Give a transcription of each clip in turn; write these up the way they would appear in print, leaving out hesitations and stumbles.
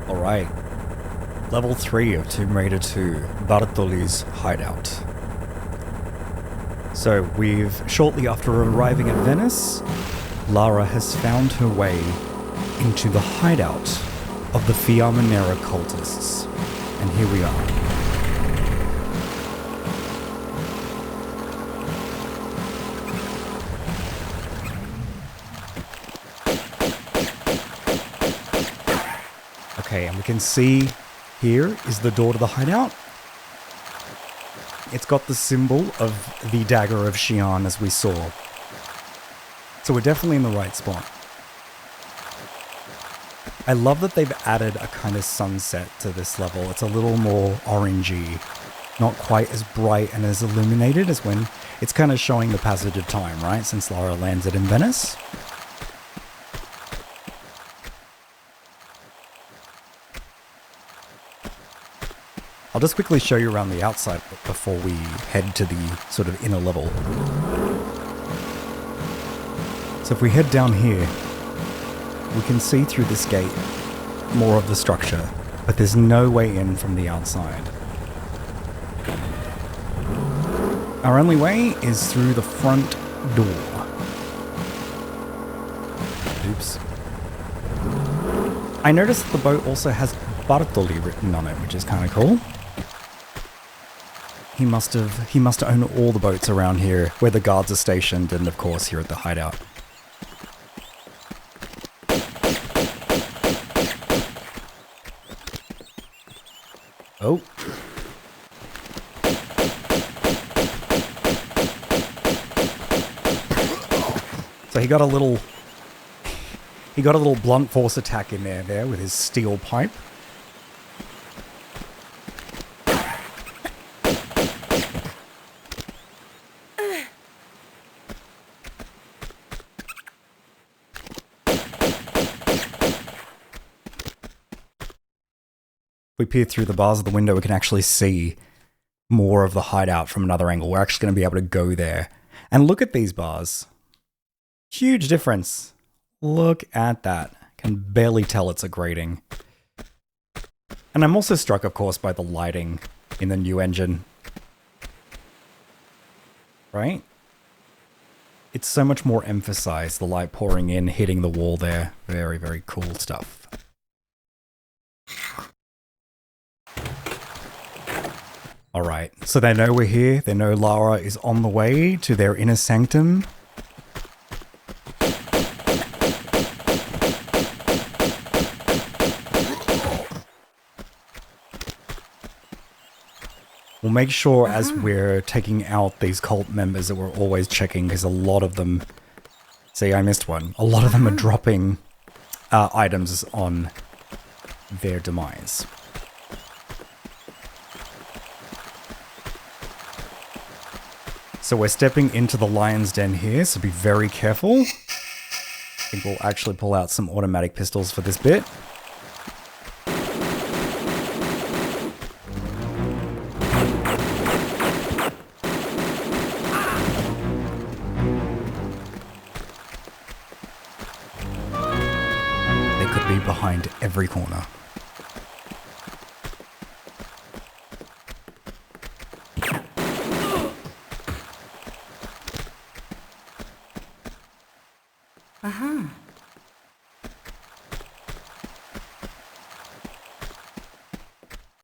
Alright, level 3 of Tomb Raider 2, Bartoli's Hideout. So we've, shortly after arriving at Venice, Lara has found her way into the hideout of the Fiamma Nera cultists. And here we are. Okay, and we can see here is the door to the hideout. It's got the symbol of the dagger of Xi'an as we saw. So we're definitely in the right spot. I love that they've added a kind of sunset to this level. It's a little more orangey, not quite as bright and as illuminated as when it's kind of showing the passage of time, right? Since Lara landed in Venice. I'll just quickly show you around the outside before we head to the sort of inner level. So if we head down here, we can see through this gate more of the structure, but there's no way in from the outside. Our only way is through the front door. Oops. I noticed the boat also has Bartoli written on it, which is kind of cool. He must own all the boats around here, where the guards are stationed, and of course here at the hideout. Oh. So he got a little blunt force attack in there with his steel pipe. We peer through the bars of the window, we can actually see more of the hideout from another angle. We're actually going to be able to go there. And look at these bars. Huge difference. Look at that. Can barely tell it's a grating. And I'm also struck, of course, by the lighting in the new engine. Right? It's so much more emphasized, the light pouring in, hitting the wall there. Very, very cool stuff. Alright, so they know we're here, they know Lara is on the way to their inner sanctum. We'll make sure as we're taking out these cult members that we're always checking, because a lot of them... See, I missed one. A lot of them are dropping items on their demise. So we're stepping into the lion's den here, so be very careful. I think we'll actually pull out some automatic pistols for this bit. They could be behind every corner.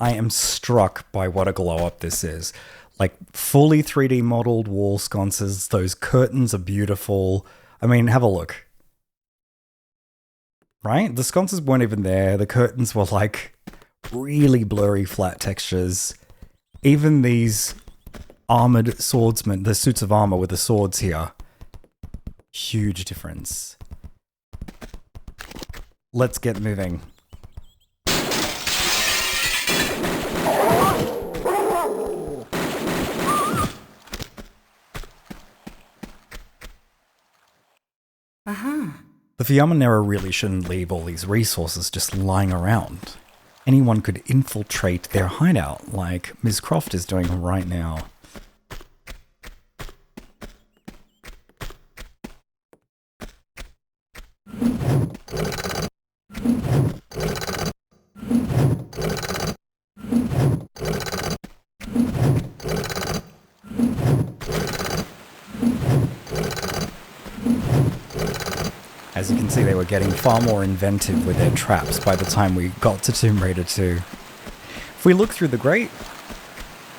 I am struck by what a glow up this is. Like, fully 3D modeled wall sconces, those curtains are beautiful. I mean, have a look. Right? The sconces weren't even there, the curtains were like really blurry flat textures. Even these armored swordsmen, the suits of armor with the swords here. Huge difference. Let's get moving. The Fiamma Nera really shouldn't leave all these resources just lying around. Anyone could infiltrate their hideout, like Ms. Croft is doing right now. as you can see, they were getting far more inventive with their traps by the time we got to Tomb Raider 2. If we look through the grate,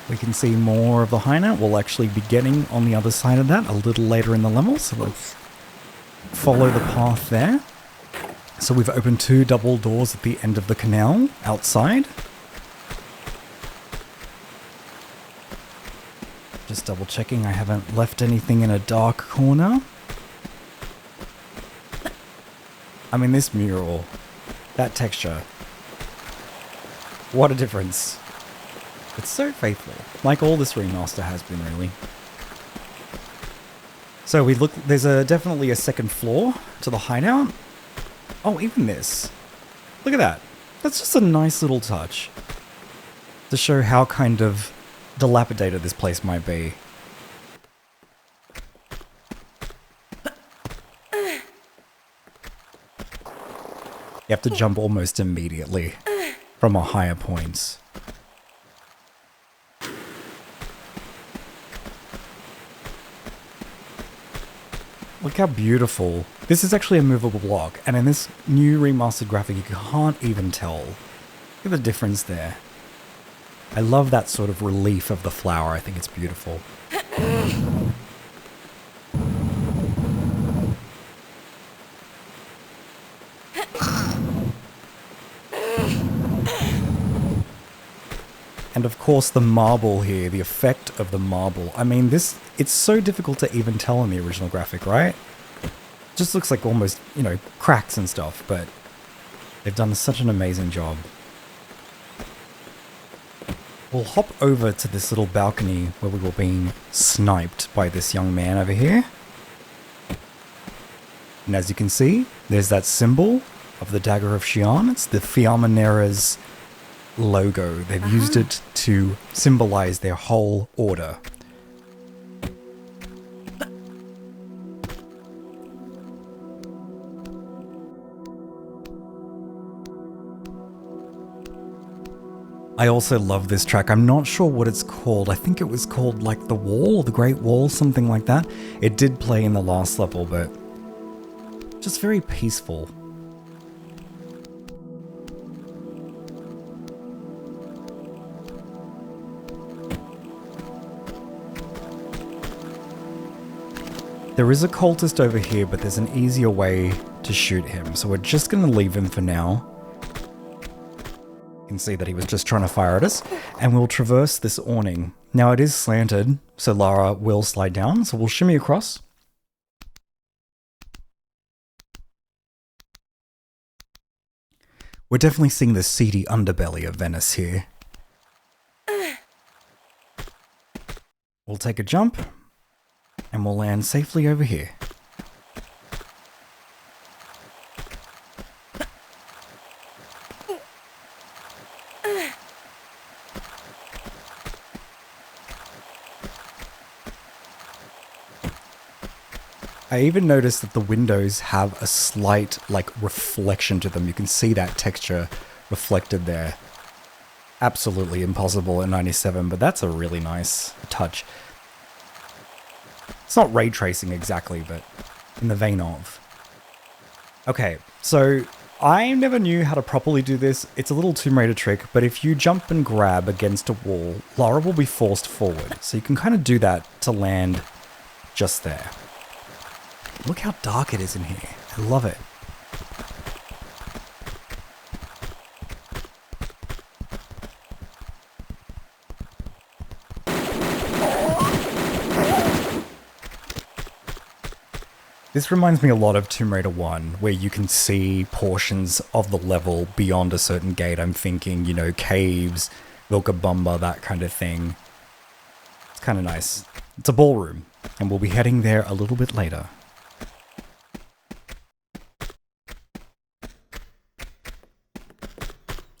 we can see more of the hideout. We'll actually be getting on the other side of that a little later in the level, so we'll follow the path there. So we've opened 2 double doors at the end of the canal outside. Just double checking I haven't left anything in a dark corner. I mean, this mural, that texture, what a difference. It's so faithful, like all this remaster has been, really. So we look, there's definitely a second floor to the hideout. Oh, even this. Look at that. That's just a nice little touch to show how kind of dilapidated this place might be. You have to jump almost immediately from a higher point. Look how beautiful. This is actually a movable block, and in this new remastered graphic you can't even tell. Look at the difference there. I love that sort of relief of the flower. I think it's beautiful. And of course the marble here, the effect of the marble. I mean, it's so difficult to even tell in the original graphic, right? It just looks like almost, you know, cracks and stuff, but they've done such an amazing job. We'll hop over to this little balcony where we were being sniped by this young man over here. And as you can see, there's that symbol of the Dagger of Xi'an. It's the Fiamma Nera's logo. They've used it to symbolize their whole order. I also love this track. I'm not sure what it's called. I think it was called like The Wall or The Great Wall, something like that. It did play in the last level, but just very peaceful. There is a cultist over here, but there's an easier way to shoot him, so we're just going to leave him for now. You can see that he was just trying to fire at us, and we'll traverse this awning. Now it is slanted, so Lara will slide down, so we'll shimmy across. We're definitely seeing the seedy underbelly of Venice here. We'll take a jump, and we'll land safely over here. I even noticed that the windows have a slight, like, reflection to them. You can see that texture reflected there. Absolutely impossible in 97, but that's a really nice touch. It's not ray tracing exactly, but in the vein of. Okay, so I never knew how to properly do this. It's a little Tomb Raider trick, but if you jump and grab against a wall, Lara will be forced forward. So you can kind of do that to land just there. Look how dark it is in here. I love it. This reminds me a lot of Tomb Raider 1, where you can see portions of the level beyond a certain gate. I'm thinking, you know, caves, Vilcabamba, that kind of thing. It's kind of nice. It's a ballroom, and we'll be heading there a little bit later.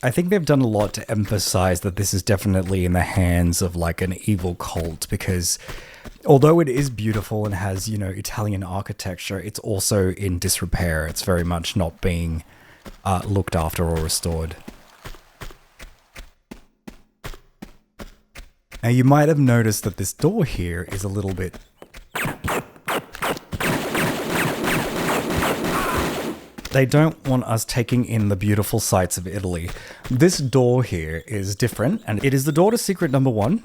I think they've done a lot to emphasize that this is definitely in the hands of like an evil cult, because although it is beautiful and has, you know, Italian architecture, it's also in disrepair. It's very much not being looked after or restored. Now you might have noticed that this door here is a little bit They don't want us taking in the beautiful sights of Italy. This door here is different, and it is the door to secret number 1.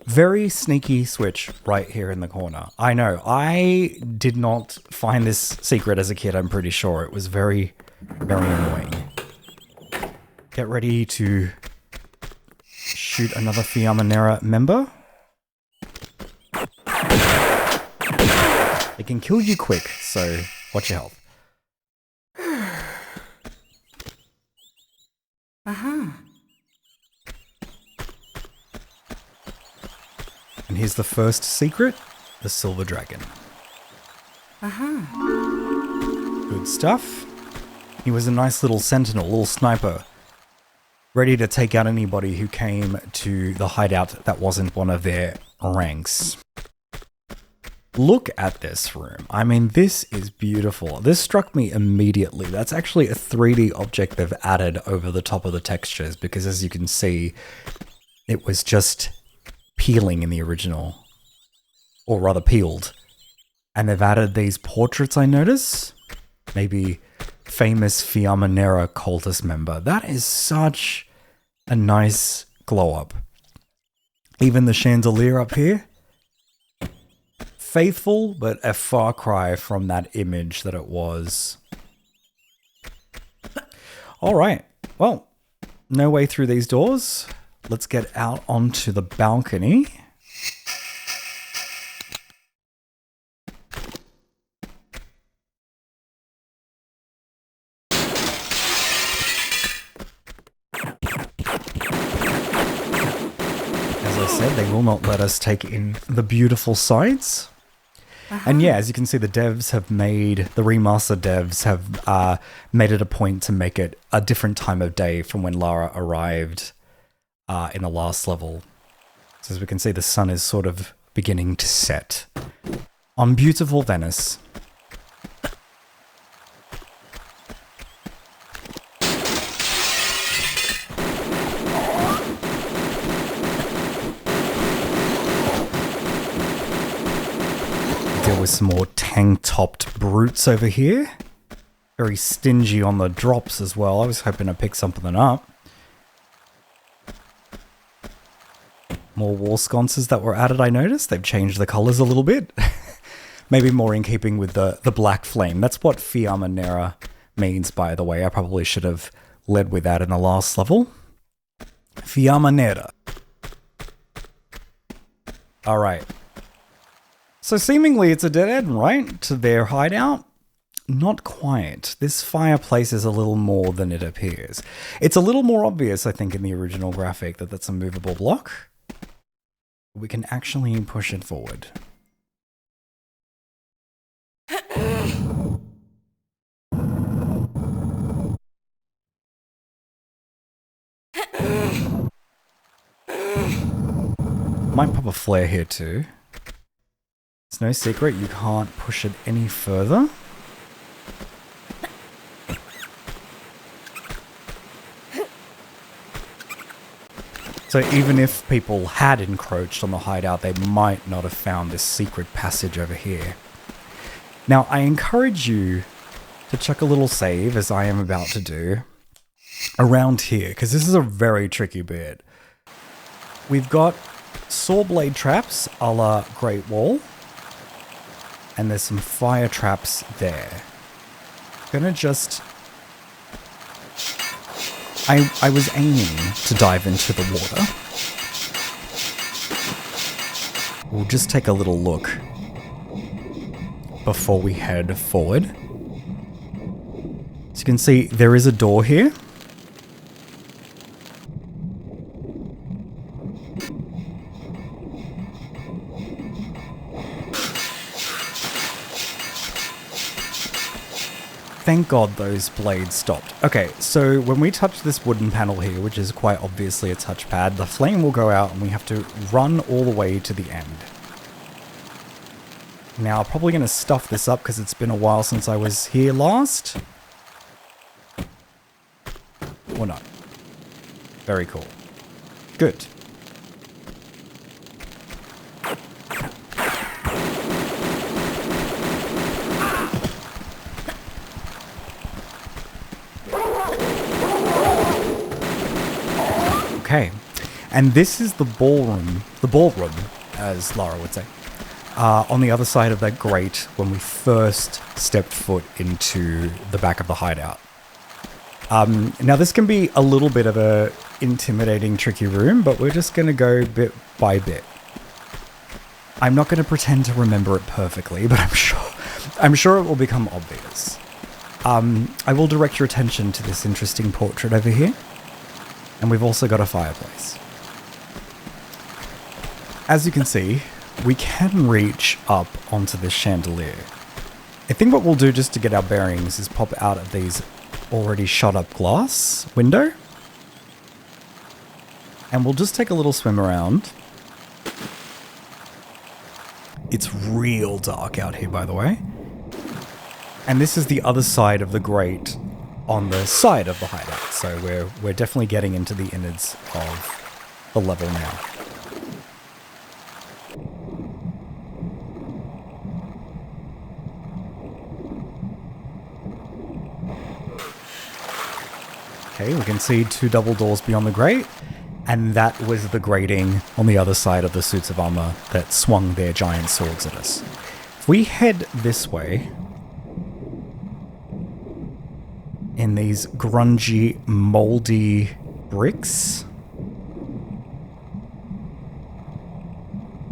Very sneaky switch right here in the corner. I know, I did not find this secret as a kid, I'm pretty sure. It was very, very annoying. Get ready to shoot another Fiamma Nera member. It can kill you quick, so watch your health. And here's the first secret, the silver dragon. Good stuff. He was a nice little sentinel, little sniper, ready to take out anybody who came to the hideout that wasn't one of their ranks. Look at this room. I mean, this is beautiful. This struck me immediately. That's actually a 3D object they've added over the top of the textures because, as you can see, it was just peeling in the original, or rather peeled. And they've added these portraits, I notice. Maybe famous Fiamma Nera cultist member. That is such a nice glow up. Even the chandelier up here. Faithful, but a far cry from that image that it was. Alright, well, no way through these doors. Let's get out onto the balcony. As I said, they will not let us take in the beautiful sights. And yeah, as you can see, the remastered devs have made it a point to make it a different time of day from when Lara arrived in the last level. So as we can see, the sun is sort of beginning to set on beautiful Venice. Deal with some more tank-topped brutes over here. Very stingy on the drops as well. I was hoping to pick something up. More wall sconces that were added, I noticed. They've changed the colors a little bit. Maybe more in keeping with the black flame. That's what Fiamma Nera means, by the way. I probably should have led with that in the last level. Fiamma Nera. Alright. So seemingly it's a dead end, right? To their hideout? Not quite. This fireplace is a little more than it appears. It's a little more obvious, I think, in the original graphic that that's a movable block. We can actually push it forward. Might pop a flare here too. It's no secret you can't push it any further. So even if people had encroached on the hideout, they might not have found this secret passage over here. Now, I encourage you to chuck a little save, as I am about to do, around here, because this is a very tricky bit. We've got saw blade traps a la Great Wall, and there's some fire traps there. Gonna just... I was aiming to dive into the water. We'll just take a little look before we head forward. As you can see, there is a door here. Thank God those blades stopped. Okay, so when we touch this wooden panel here, which is quite obviously a touchpad, the flame will go out and we have to run all the way to the end. Now, I'm probably going to stuff this up because it's been a while since I was here last. Or not. Very cool. Good. Okay, and this is the ballroom, as Lara would say, on the other side of that grate when we first stepped foot into the back of the hideout. Now this can be a little bit of a intimidating, tricky room, but we're just going to go bit by bit. I'm not going to pretend to remember it perfectly, but I'm sure it will become obvious. I will direct your attention to this interesting portrait over here, and we've also got a fireplace. As you can see, we can reach up onto this chandelier. I think what we'll do just to get our bearings is pop out of these already shot up glass window, and we'll just take a little swim around. It's real dark out here, by the way. And this is the other side of the grate on the side of the hideout. So we're definitely getting into the innards of the level now. Okay, we can see two double doors beyond the grate. And that was the grating on the other side of the suits of armor that swung their giant swords at us. If we head this way, in these grungy, moldy bricks,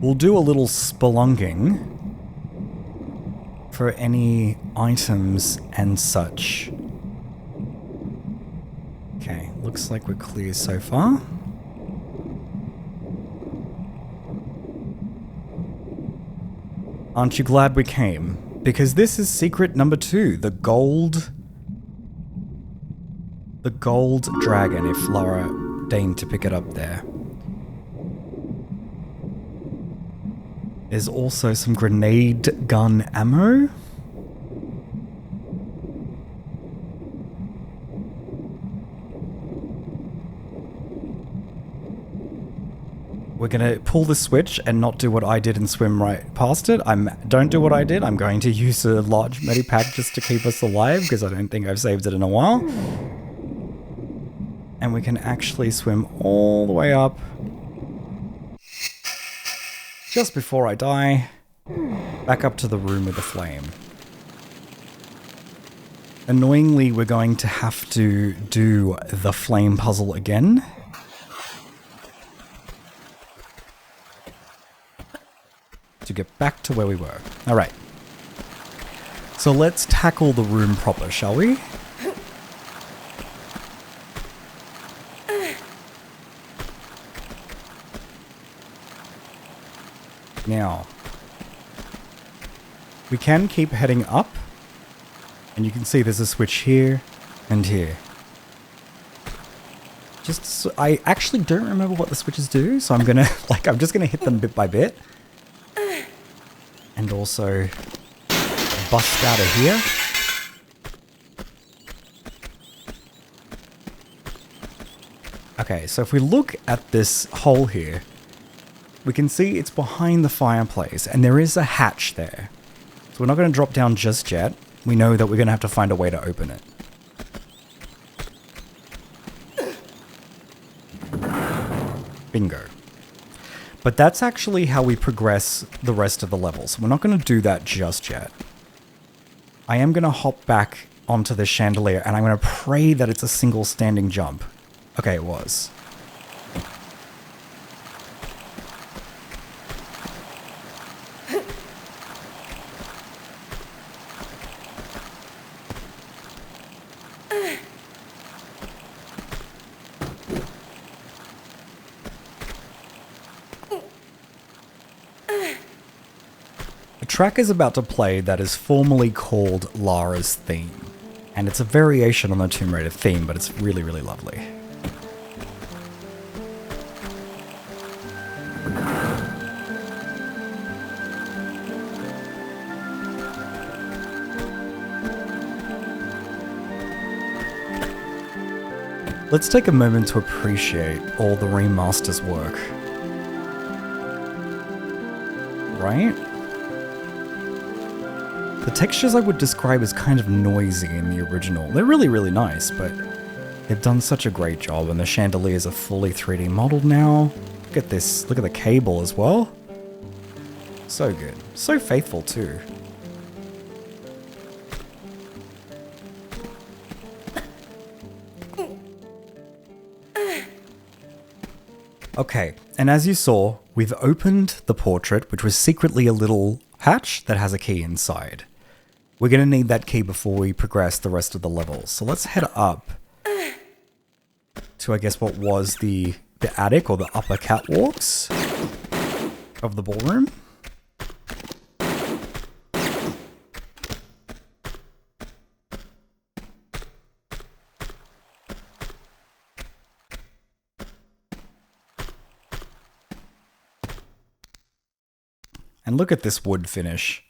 we'll do a little spelunking for any items and such. Okay, looks like we're clear so far. Aren't you glad we came? Because this is secret number 2, the gold dragon, if Lara deigned to pick it up there. There's also some grenade gun ammo. We're going to pull the switch and not do what I did and swim right past it. Don't do what I did. I'm going to use a large medipack just to keep us alive because I don't think I've saved it in a while. And we can actually swim all the way up just before I die, back up to the room with the flame. Annoyingly, we're going to have to do the flame puzzle again. To get back to where we were. Alright. So let's tackle the room proper, shall we? Now, we can keep heading up, and you can see there's a switch here and here. I actually don't remember what the switches do, so I'm just gonna hit them bit by bit. And also bust out of here. Okay, so if we look at this hole here, we can see it's behind the fireplace, and there is a hatch there. So we're not going to drop down just yet. We know that we're going to have to find a way to open it. Bingo. But that's actually how we progress the rest of the levels. So we're not going to do that just yet. I am going to hop back onto the chandelier, and I'm going to pray that it's a single standing jump. Okay, it was. A track is about to play that is formally called Lara's theme, and it's a variation on the Tomb Raider theme, but it's really, really lovely. Let's take a moment to appreciate all the Remaster's work. Right? The textures I would describe as kind of noisy in the original. They're really, really nice, but They've done such a great job, and the chandeliers are fully 3D modeled now. Look at this. Look at the cable as well. So good. So faithful too. Okay, and as you saw, we've opened the portrait, which was secretly a little hatch that has a key inside. We're going to need that key before we progress the rest of the levels. So let's head up to, I guess, what was the attic or the upper catwalks of the ballroom. And look at this wood finish.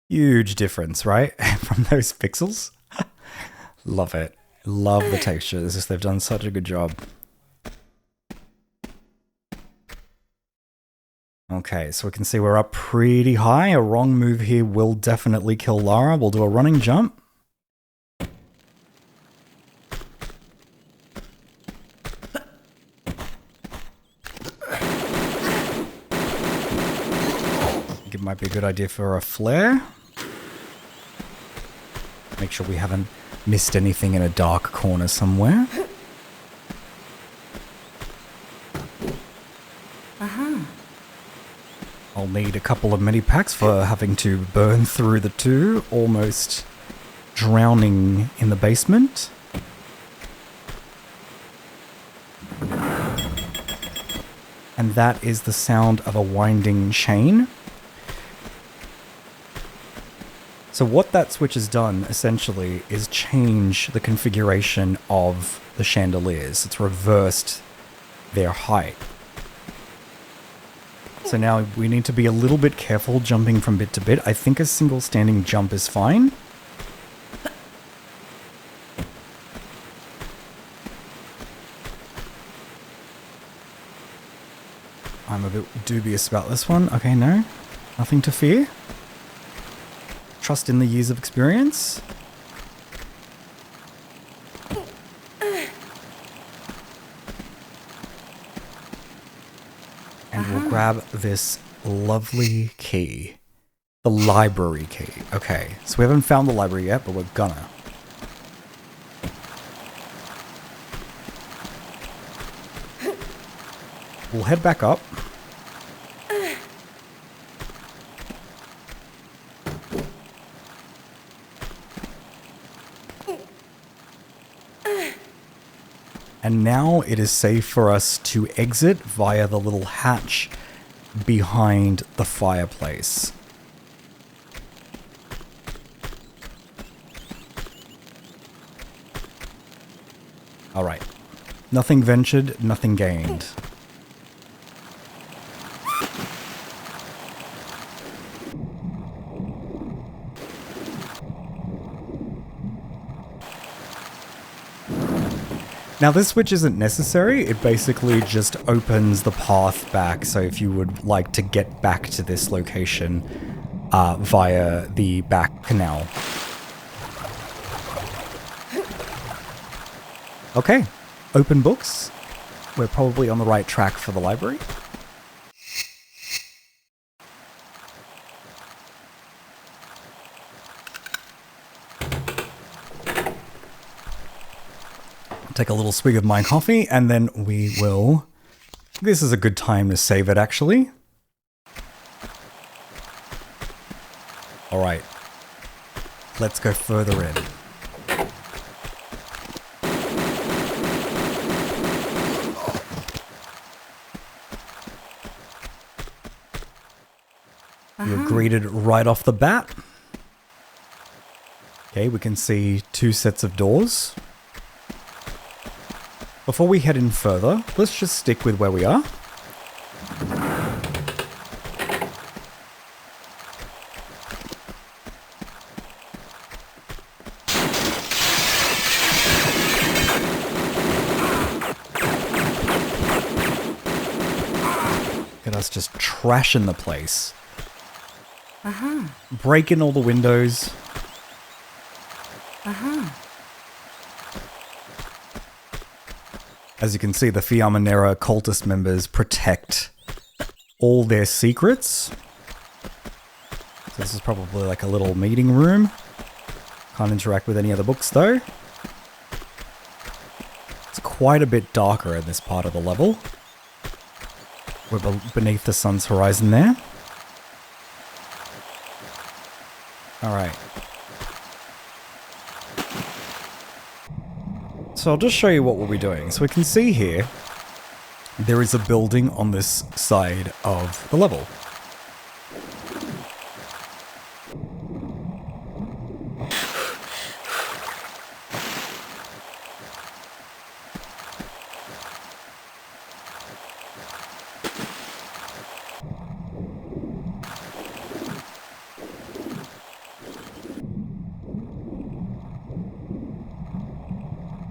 Huge difference, right? From those pixels. Love it. Love the texture. It's just they've done such a good job. Okay, so we can see we're up pretty high. A wrong move here will definitely kill Lara. We'll do a running jump. It might be a good idea for a flare. Make sure we haven't missed anything in a dark corner somewhere. I'll need a couple of mini packs for having to burn through the two, almost drowning in the basement. And that is the sound of a winding chain. So what that switch has done, essentially, is change the configuration of the chandeliers. It's reversed their height. So now we need to be a little bit careful jumping from bit to bit. I think a single standing jump is fine. I'm a bit dubious about this one. Okay, no. Nothing to fear. Trust in the years of experience. And we'll grab this lovely key. The library key. Okay, so we haven't found the library yet, but we're gonna. We'll head back up. And now it is safe for us to exit via the little hatch behind the fireplace. Alright. Nothing ventured, nothing gained. Now this switch isn't necessary, it basically just opens the path back, so if you would like to get back to this location via the back canal. Okay, open books. We're probably on the right track for the library. Take a little swig of my coffee, and then we will... This is a good time to save it, actually. Alright. Let's go further in. You're greeted right off the bat. Okay, we can see two sets of doors. Before we head in further, let's just stick with where we are. Look at us just trashing the place. Breaking all the windows. As you can see, the Fiamma Nera cultist members protect all their secrets. So this is probably like a little meeting room. Can't interact with any other books though. It's quite a bit darker in this part of the level. We're beneath the sun's horizon there. Alright. So I'll just show you what we'll be doing. So we can see here, there is a building on this side of the level.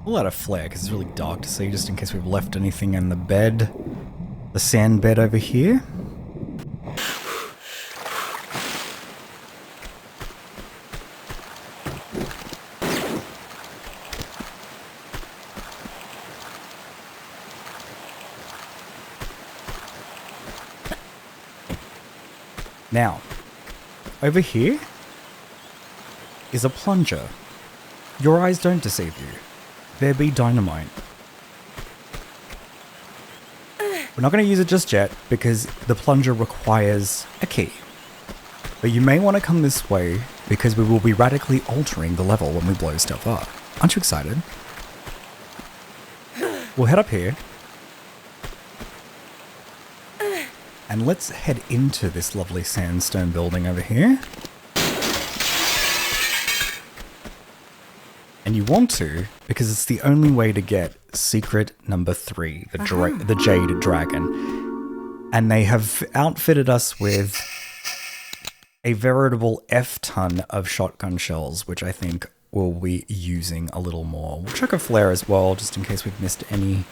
We'll add a flare because it's really dark to see, just in case we've left anything in the bed. The sand bed over here. Now, over here is a plunger. Your eyes don't deceive you. There be dynamite. We're not going to use it just yet because the plunger requires a key. But you may want to come this way because we will be radically altering the level when we blow stuff up. Aren't you excited? We'll head up here. And let's head into this lovely sandstone building over here. And you want to, because it's the only way to get secret number 3, the Jade Dragon. And they have outfitted us with a veritable F-ton of shotgun shells, which I think we'll be using a little more. We'll chuck a flare as well, just in case we've missed any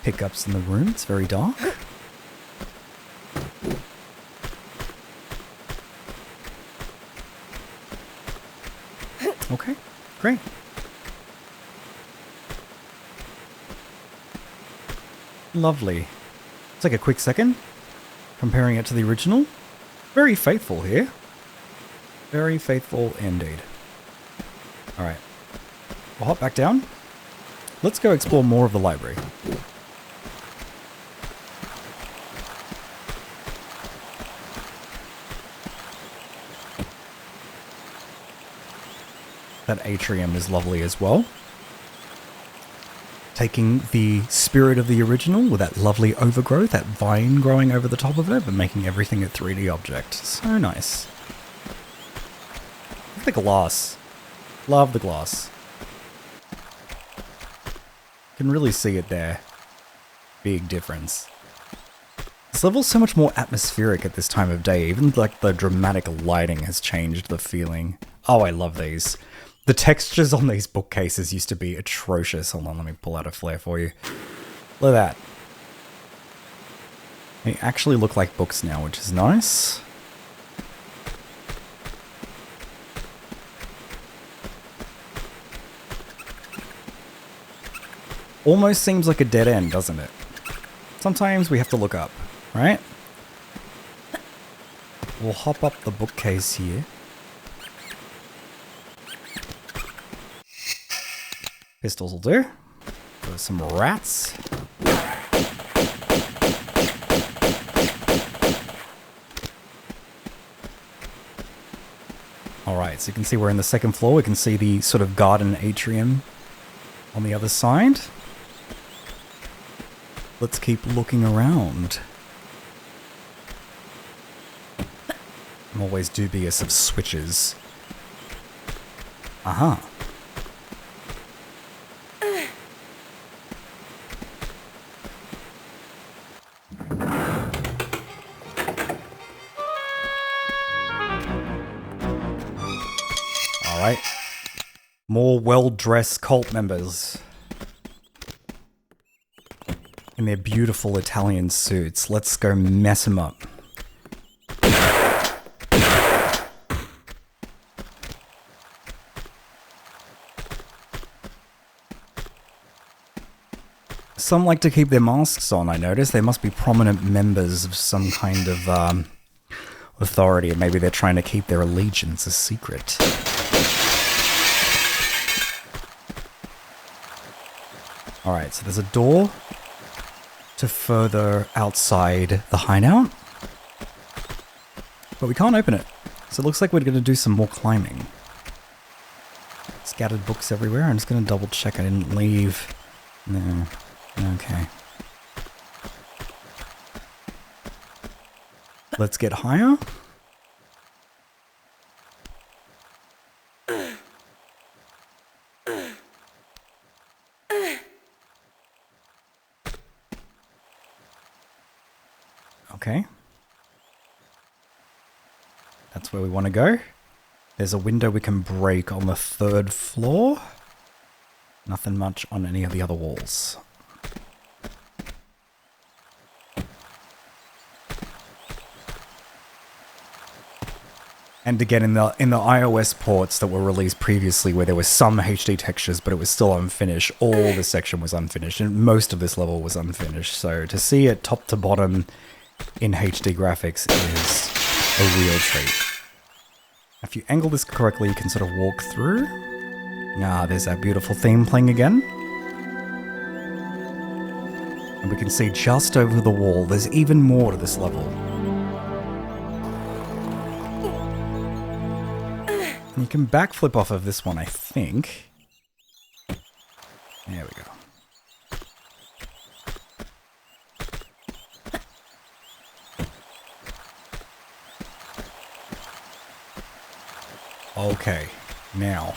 pickups in the room. It's very dark. Okay. Great. Lovely. Let's take a quick second. Comparing it to the original. Very faithful here. Very faithful indeed. Alright. We'll hop back down. Let's go explore more of the library. That atrium is lovely as well. Taking the spirit of the original with that lovely overgrowth, that vine growing over the top of it, but making everything a 3D object. So nice. Look at the glass. Love the glass. Can really see it there. Big difference. This level's so much more atmospheric at this time of day. Even like the dramatic lighting has changed the feeling. Oh, I love these. The textures on these bookcases used to be atrocious. Hold on, let me pull out a flare for you. Look at that. They actually look like books now, which is nice. Almost seems like a dead end, doesn't it? Sometimes we have to look up, right? We'll hop up the bookcase here. Pistols will do. There's some rats. Alright, so you can see we're in the second floor. We can see the sort of garden atrium on the other side. Let's keep looking around. I'm always dubious of switches. Uh-huh. Alright. More well-dressed cult members. In their beautiful Italian suits. Let's go mess them up. Some like to keep their masks on, I notice. They must be prominent members of some kind of authority, and maybe they're trying to keep their allegiance a secret. Alright, so there's a door to further outside the hideout, but we can't open it. So it looks like we're going to do some more climbing. Scattered books everywhere. I'm just going to double check I didn't leave. No. Okay. Let's get higher. Okay. That's where we want to go. There's a window we can break on the 3rd floor. Nothing much on any of the other walls. And again, in the iOS ports that were released previously, where there were some HD textures, but it was still unfinished, all this section was unfinished, and most of this level was unfinished. So to see it top to bottom in HD graphics is a real treat. If you angle this correctly, you can sort of walk through. Ah, there's that beautiful theme playing again. And we can see just over the wall, there's even more to this level. And you can backflip off of this one, I think. There we go. Okay, now.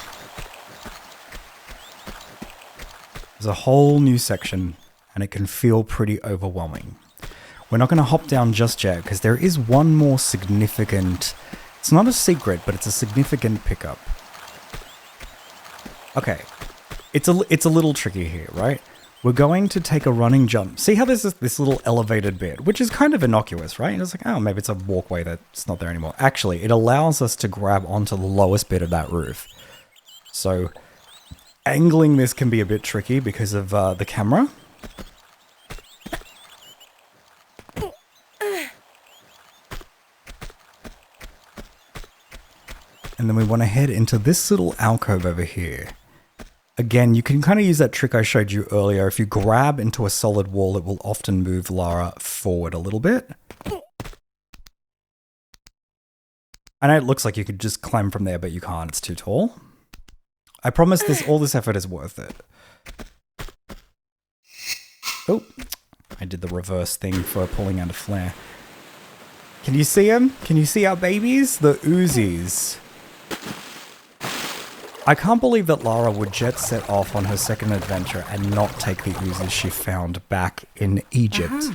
There's a whole new section, and it can feel pretty overwhelming. We're not going to hop down just yet, because there is one more significant... It's not a secret, but it's a significant pickup. Okay, it's a little tricky here, right? We're going to take a running jump. See how there's this little elevated bit, which is kind of innocuous, right? And it's like, oh, maybe it's a walkway that's not there anymore. Actually, it allows us to grab onto the lowest bit of that roof. So, angling this can be a bit tricky because of the camera. And then we want to head into this little alcove over here. Again, you can kind of use that trick I showed you earlier. If you grab into a solid wall, it will often move Lara forward a little bit. I know it looks like you could just climb from there, but you can't. It's too tall. I promise all this effort is worth it. Oh, I did the reverse thing for pulling out a flare. Can you see them? Can you see our babies? The Uzis. I can't believe that Lara would jet set off on her second adventure and not take the Uzis she found back in Egypt.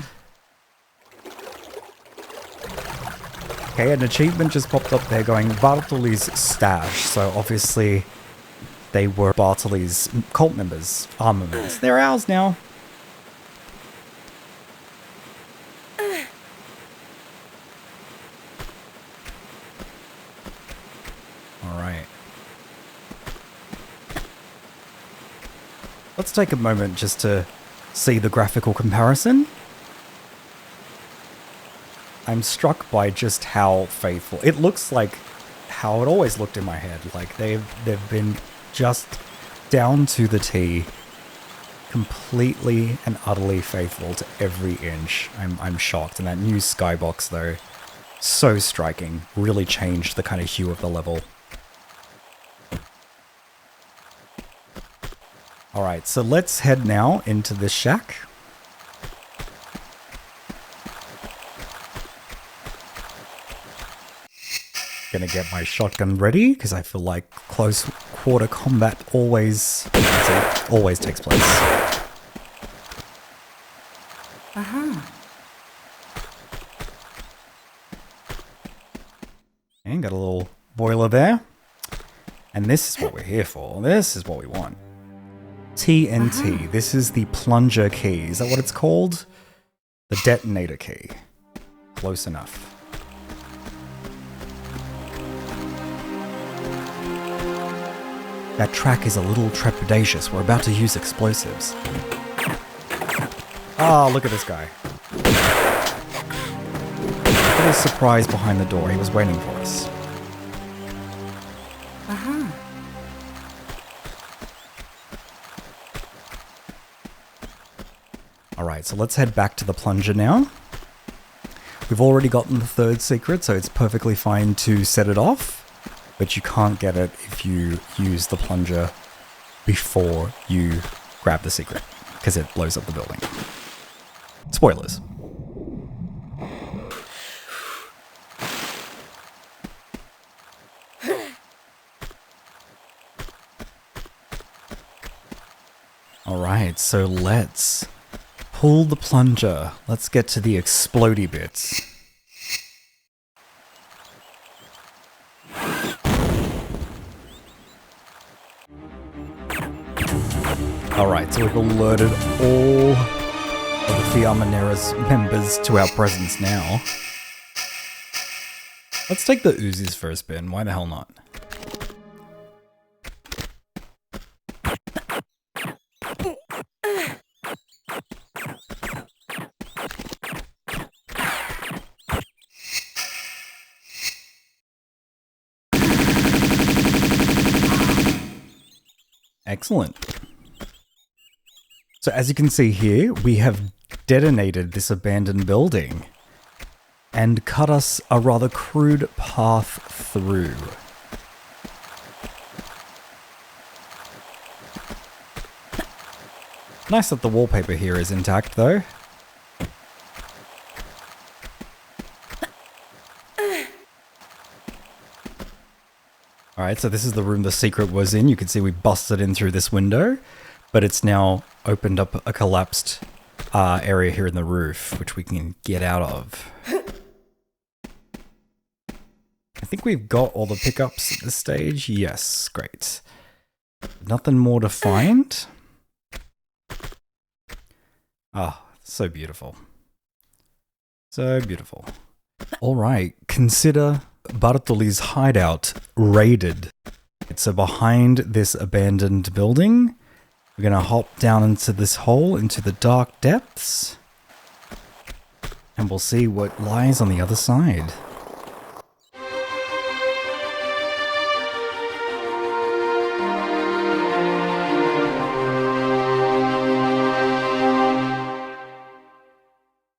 Okay, an achievement just popped up there going Bartoli's stash. So obviously they were Bartoli's cult members, armaments. They're ours now. Alright. Let's take a moment just to see the graphical comparison. I'm struck by just how faithful. It looks like how it always looked in my head. Like they've been just down to the T, completely and utterly faithful to every inch. I'm shocked. And that new skybox though, so striking. Really changed the kind of hue of the level. Alright, so let's head now into this shack. Gonna get my shotgun ready, because I feel like close quarter combat always takes place. And got a little boiler there. And this is what we're here for. This is what we want. TNT. This is the plunger key. Is that what it's called? The detonator key. Close enough. That track is a little trepidatious. We're about to use explosives. Oh, look at this guy. Little surprise behind the door. He was waiting for us. Uh-huh. Alright, so let's head back to the plunger now. We've already gotten the third secret, so it's perfectly fine to set it off. But you can't get it if you use the plunger before you grab the secret, because it blows up the building. Spoilers. Alright, so let's pull the plunger. Let's get to the explodey bits. Alright, so we've alerted all of the Fiamma Nera's members to our presence now. Let's take the Uzis for a spin. Why the hell not? Excellent. So as you can see here, we have detonated this abandoned building and cut us a rather crude path through. Nice that the wallpaper here is intact though. Alright, so this is the room the secret was in. You can see we busted in through this window, but it's now opened up a collapsed area here in the roof, which we can get out of. I think we've got all the pickups at this stage. Yes, great. Nothing more to find. Ah, so beautiful. So beautiful. Alright, consider Bartoli's hideout raided. So behind this abandoned building, we're going to hop down into this hole, into the dark depths, and we'll see what lies on the other side.